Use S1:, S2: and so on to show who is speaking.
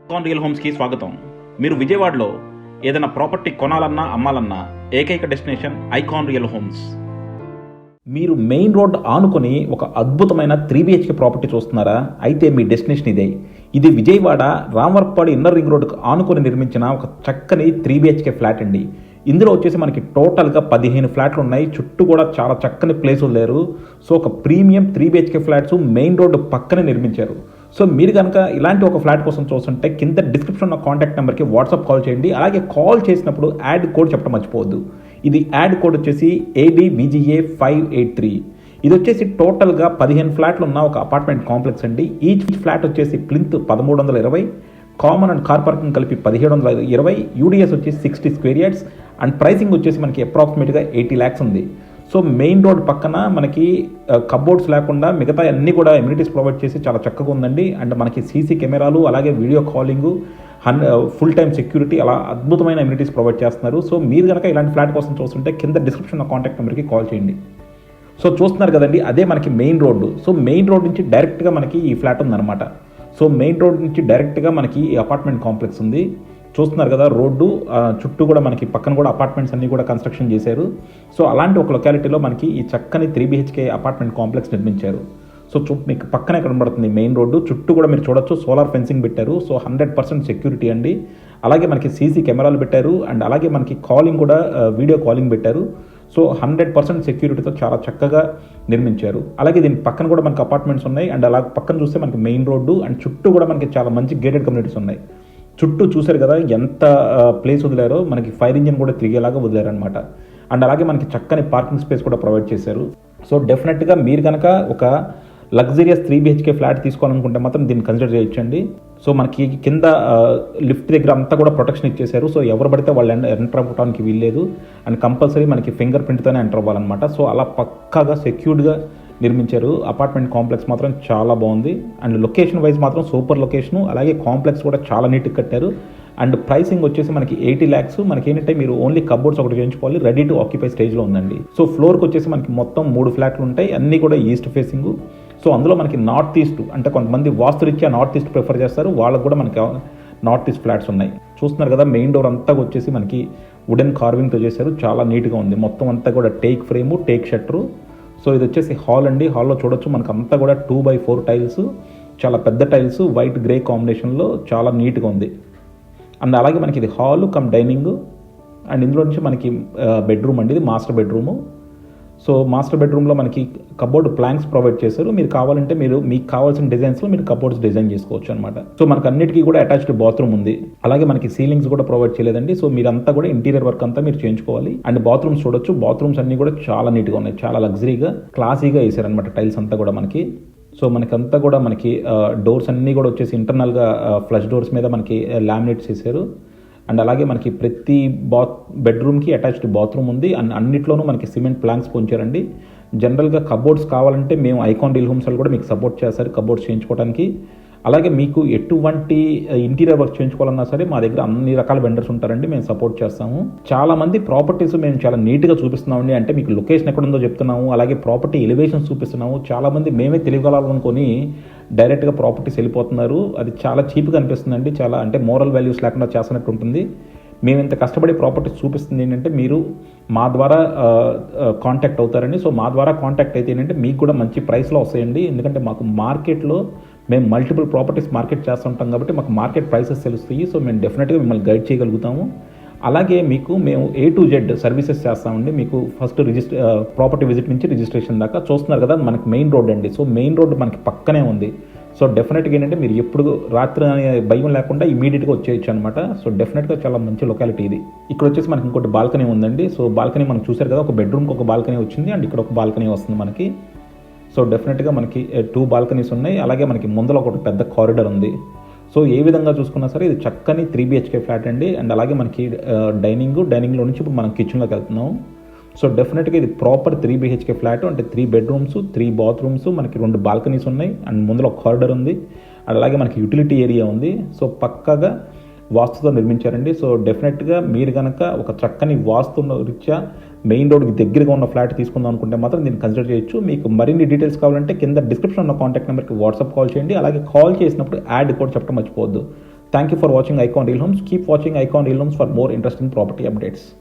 S1: Icon real హోమ్స్కి స్వాగతం. మీరు విజయవాడలో ఏదైనా ప్రాపర్టీ కొనాలన్నా అమ్మాలన్నా ఏకైక డెస్టినేషన్ ఐకాన్ రియల్ హోమ్స్. మీరు మెయిన్ రోడ్ ఆనుకొని ఒక అద్భుతమైన 3BHK ప్రాపర్టీ చూస్తున్నారా? అయితే మీ డెస్టినేషన్ ఇదే. ఇది విజయవాడ రామవరప్పాడు ఇన్నర్ రింగ్ రోడ్కు ఆనుకొని నిర్మించిన ఒక చక్కని 3BHK ఫ్లాట్ అండి. ఇందులో వచ్చేసి మనకి టోటల్గా 15 ఫ్లాట్లు ఉన్నాయి. చుట్టూ కూడా చాలా చక్కని ప్లేస్ వదిలేరు. సో ఒక premium 3BHK flats main road పక్కనే నిర్మించారు. సో మీరు కనుక ఇలాంటి ఒక ఫ్లాట్ కోసం చూస్తుంటే కింద డిస్క్రిప్షన్ కాంటాక్ట్ నెంబర్కి వాట్సాప్ కాల్ చేయండి. అలాగే కాల్ చేసినప్పుడు యాడ్ కోడ్ చెప్పడం మర్చిపోవద్దు. ఇది యాడ్ కోడ్ వచ్చేసి ADVGA583. ఇది వచ్చేసి టోటల్గా 15 ఫ్లాట్లు ఉన్న ఒక అపార్ట్మెంట్ కాంప్లెక్స్ అండి. ఈచ్ ఫ్లాట్ వచ్చేసి plinth 1320, common and car parking కలిపి 1720, యూడిఎస్ వచ్చేసి 60 స్క్వేర్ యార్డ్స్ అండ్ ప్రైసింగ్ వచ్చేసి మనకి అప్రాక్సిమేట్గా 80 lakhs ఉంది. సో మెయిన్ రోడ్ పక్కన మనకి కబోర్డ్స్ లేకుండా మిగతా అన్నీ కూడా ఎమ్యూనిటీస్ ప్రొవైడ్ చేసి చాలా చక్కగా ఉందండి. అండ్ మనకి సీసీ కెమెరాలు, అలాగే video calling, full time security, అలా అద్భుతమైన ఎమ్యూనిటీస్ ప్రొవైడ్ చేస్తున్నారు. సో మీరు కనుక ఇలాంటి ఫ్లాట్ కోసం చూస్తుంటే కింద డిస్క్రిప్షన్ కాంటాక్ట్ నెంబర్కి కాల్ చేయండి. సో చూస్తున్నారు కదండి, అదే మనకి main road. So main road నుంచి డైరెక్ట్గా మనకి ఈ ఫ్లాట్ ఉందన్నమాట. సో మెయిన్ రోడ్ నుంచి డైరెక్ట్గా మనకి ఈ అపార్ట్మెంట్ కాంప్లెక్స్ ఉంది. చూస్తున్నారు కదా, రోడ్డు చుట్టూ కూడా మనకి పక్కన కూడా అపార్ట్మెంట్స్ అన్నీ కూడా కన్స్ట్రక్షన్ చేశారు. సో అలాంటి ఒక లొకాలిటీలో మనకి ఈ చక్కని 3BHK అపార్ట్మెంట్ కాంప్లెక్స్ నిర్మించారు. సో మీకు పక్కనే కనబడుతుంది మెయిన్ రోడ్డు. చుట్టూ కూడా మీరు చూడొచ్చు సోలార్ ఫెన్సింగ్ పెట్టారు. సో 100% సెక్యూరిటీ అండి. అలాగే మనకి సీసీ కెమెరాలు పెట్టారు అండ్ అలాగే మనకి కాలింగ్ కూడా వీడియో కాలింగ్ పెట్టారు. సో 100% సెక్యూరిటీతో చాలా చక్కగా నిర్మించారు. అలాగే దీని పక్కన కూడా మనకి అపార్ట్మెంట్స్ ఉన్నాయి అండ్ అలా పక్కన చూస్తే మనకి మెయిన్ రోడ్డు అండ్ చుట్టూ కూడా మనకి చాలా మంచి గేటెడ్ కమ్యూనిటీస్ ఉన్నాయి. చుట్టూ చూశారు కదా ఎంత ప్లేస్ వదిలారో, మనకి ఫైర్ ఇంజిన్ కూడా తిరిగేలాగా వదిలారు అనమాట. అండ్ అలాగే మనకి చక్కని పార్కింగ్ స్పేస్ కూడా ప్రొవైడ్ చేశారు. సో డెఫినెట్గా మీరు కనుక ఒక లగ్జరియస్ 3BHK ఫ్లాట్ తీసుకోవాలనుకుంటే మాత్రం దీన్ని కన్సిడర్ చేయొచ్చండి. సో మనకి కింద లిఫ్ట్ దగ్గర అంతా కూడా ప్రొటెక్షన్ ఇచ్చేశారు. సో ఎవరు పడితే వాళ్ళు ఎంటర్ అవ్వడానికి వీల్లేదు అండ్ కంపల్సరీ మనకి ఫింగర్ ప్రింట్తోనే ఎంటర్ అవ్వాలన్నమాట. సో అలా పక్కాగా సెక్యూర్డ్గా నిర్మించారు. అపార్ట్మెంట్ కాంప్లెక్స్ మాత్రం చాలా బాగుంది అండ్ లొకేషన్ వైజ్ మాత్రం సూపర్ లొకేషను. అలాగే కాంప్లెక్స్ కూడా చాలా నీట్గా కట్టారు అండ్ ప్రైసింగ్ వచ్చేసి మనకి 80 lakhs. మనకి ఏంటంటే మీరు ఓన్లీ కబోర్డ్స్ ఒకటి చేయించుకోవాలి, రెడీ టు ఆక్యుపై స్టేజ్లో ఉందండి. సో ఫ్లోర్కి వచ్చేసి మనకి మొత్తం 3 ఫ్లాట్లు ఉంటాయి, అన్నీ కూడా ఈస్ట్ ఫేసింగ్. సో అందులో మనకి నార్త్ ఈస్ట్, అంటే కొంతమంది వాస్తురీత్యా నార్త్ ఈస్ట్ ప్రిఫర్ చేస్తారు, వాళ్ళకు కూడా మనకి నార్త్ ఈస్ట్ ఫ్లాట్స్ ఉన్నాయి. చూస్తున్నారు కదా, మెయిన్ డోర్ అంతా వచ్చేసి మనకి వుడెన్ కార్వింగ్తో చేశారు, చాలా నీట్గా ఉంది. మొత్తం అంతా కూడా take frame, take shutter. So ఇది వచ్చేసి హాల్ అండి. హాల్లో చూడొచ్చు మనకు అంతా కూడా 2x4 టైల్స్, చాలా పెద్ద టైల్స్, వైట్ గ్రే కాంబినేషన్లో చాలా నీట్గా ఉంది. అండ్ అలాగే మనకి ఇది హాల్ కమ్ డైనింగ్ అండ్ ఇందులో నుంచి మనకి బెడ్రూమ్ అండి, ఇది మాస్టర్ బెడ్రూము. సో మాస్టర్ బెడ్రూమ్లో మనకి కబోర్డ్ ప్లాంక్స్ ప్రొవైడ్ చేశారు. మీరు కావాలంటే మీకు కావాల్సిన డిజైన్స్లో మీరు కబోర్డ్స్ డిజైన్ చేసుకోవచ్చు అనమాట. సో మనకు అన్నిటికీ కూడా అటాచ్డ్ బాత్రూమ్ ఉంది. అలాగే మనకి సీలింగ్స్ కూడా ప్రొవైడ్ చేయలేదండి. సో మీరంతా కూడా ఇంటీరియర్ వర్క్ అంతా మీరు చేయించుకోవాలి. అండ్ బాత్రూమ్స్ చూడొచ్చు, బాత్రూమ్స్ అన్ని కూడా చాలా నీట్గా ఉన్నాయి, చాలా లగ్జరీగా క్లాసీగా వేసారనమాట టైల్స్ అంతా కూడా మనకి. సో మనకంతా కూడా మనకి డోర్స్ అన్నీ కూడా వచ్చేసి ఇంటర్నల్గా ఫ్లష్ డోర్స్ మీద మనకి లామినేట్స్ చేశారు. అండ్ అలాగే మనకి ప్రతి బెడ్రూమ్కి అటాచ్డ్ బాత్రూమ్ ఉంది అండ్ అన్నిట్లోనూ మనకి సిమెంట్ ప్లాంక్స్ పొంచారండి. జనరల్గా కబోర్డ్స్ కావాలంటే మేము ఐకాన్ రియల్ హోమ్స్ కూడా మీకు సపోర్ట్ చేస్తారు కబోర్డ్స్ చేయించుకోవడానికి. అలాగే మీకు ఎటువంటి ఇంటీరియర్ వర్క్ చేయించుకోవాలన్నా సరే మా దగ్గర అన్ని రకాల వెండర్స్ ఉంటారండి, మేము సపోర్ట్ చేస్తాము. చాలా మంది ప్రాపర్టీస్ మేము చాలా నీట్గా చూపిస్తున్నామండి, అంటే మీకు లొకేషన్ ఎక్కడుందో చెప్తున్నాము, అలాగే ప్రాపర్టీ ఎలివేషన్స్ చూపిస్తున్నాము. చాలామంది మేమే తెలియగలనుకొని డైరెక్ట్గా ప్రాపర్టీస్ వెళ్ళిపోతున్నారు. అది చాలా చీప్గా అనిపిస్తుందండి, చాలా అంటే మోరల్ వాల్యూస్ లేకుండా చేస్తున్నట్టు ఉంటుంది. మేము ఇంత కష్టపడి ప్రాపర్టీస్ చూపిస్తుంది ఏంటంటే మీరు మా ద్వారా కాంటాక్ట్ అవుతారండి. సో మా ద్వారా కాంటాక్ట్ అయితే ఏంటంటే మీకు కూడా మంచి ప్రైస్లో వస్తాయండి. ఎందుకంటే మాకు మార్కెట్లో మేము మల్టిపుల్ ప్రాపర్టీస్ మార్కెట్ చేస్తుంటాం కాబట్టి మాకు మార్కెట్ ప్రైసెస్ తెలుస్తాయి. సో మేము డెఫినెట్గా మిమ్మల్ని గైడ్ చేయగలుగుతాము. అలాగే మేము A to Z సర్వీసెస్ చేస్తామండి. మీకు ఫస్ట్ ప్రాపర్టీ విజిట్ నుంచి రిజిస్ట్రేషన్ దాకా. చూస్తున్నారు కదా మనకి మెయిన్ రోడ్ అండి. సో మెయిన్ రోడ్ మనకి పక్కనే ఉంది. సో డెఫినెట్గా ఏంటంటే మీరు ఎప్పుడు రాత్రి భయం లేకుండా ఇమీడియట్గా వచ్చేయచ్చు అనమాట. సో డెఫినెట్గా చాలా మంచి లొకాలిటీ ఇది. ఇక్కడ వచ్చేసి మనకి ఇంకోటి బాల్కనీ ఉందండి. సో బాల్కనీ మనం చూసారు కదా, ఒక బెడ్రూమ్కి ఒక బాల్కనీ వచ్చింది అండ్ ఇక్కడ ఒక బాల్కనీ వస్తుంది మనకి. సో డెఫినెట్గా మనకి 2 బాల్కనీస్ ఉన్నాయి. అలాగే మనకి ముందర ఒకటి పెద్ద కారిడార్ ఉంది. సో ఏ విధంగా చూసుకున్నా సరే ఇది చక్కని 3BHK ఫ్లాట్ అండి. అండ్ అలాగే మనకి డైనింగ్లో నుంచి ఇప్పుడు మనం కిచెన్లోకి వెళ్తున్నాం. సో డెఫినెట్గా ఇది ప్రాపర్ 3BHK ఫ్లాట్, అంటే 3 bedrooms, 3 bathrooms, మనకి 2 బాల్కనీస్ ఉన్నాయి అండ్ ముందర ఒక కారిడార్ ఉంది. అలాగే మనకి యూటిలిటీ ఏరియా ఉంది. సో పక్కాగా వాస్తుతో నిర్మించారండి. సో డెఫినెట్గా మీరు కనుక ఒక చక్కని వాస్తు రీత్యా మెయిన్ రోడ్కి దగ్గరగా ఉన్న ఫ్లాట్ తీసుకుందాం అనుకుంటే మాత్రం దీన్ని కన్సిడర్ చేయొచ్చు. మీకు మరిన్ని డీటెయిల్స్ కావాలంటే కింద డిస్క్రిప్షన్ ఉన్న కాంటాక్ట్ నెంబర్కి వాట్సాప్ కాల్ చేయండి. అలాగే కాల్ చేసినప్పుడు యాడ్ కోడ్ చెప్పడం మర్చిపోవద్దు. Thank you for watching Icon Real Homes. Keep watching Icon Real Homes for more interesting property updates.